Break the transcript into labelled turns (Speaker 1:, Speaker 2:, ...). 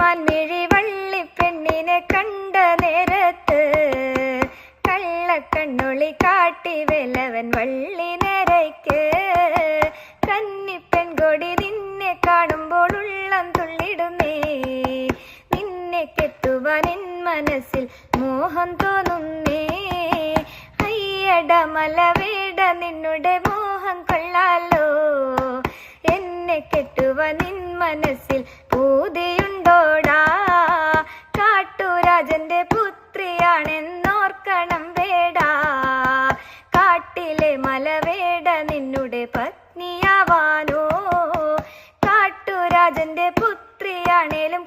Speaker 1: മാൻമിഴി വള്ളിപ്പെണ്ണിനെ കണ്ട നേരത്ത് കള്ളക്കണ്ണൊളി കാട്ടി വേലവൻ വള്ളി നേരയ്ക്ക്. കന്നിപ്പെൺകൊടി നിന്നെ കാണുമ്പോൾ ഉള്ളം തുള്ളിടുന്നേ, നിന്നെ കെട്ടുവാൻ എൻ മനസ്സിൽ മോഹം തോന്നുന്നേ. അയ്യട മലവേട നിന്നുടെ മോഹം കൊള്ളാലോ, എന്നെ കെട്ടുവാൻ നിൻ മനസ്സിൽ പൂതിയുണ്ടോടാ. കാട്ടുരാജന്റെ പുത്രിയാണെന്നോർക്കണം വേടാ, കാട്ടിലെ മലവേട നിന്നുടെ പത്നിയാവാനോ. കാട്ടുരാജന്റെ പുത്രിയാണേലും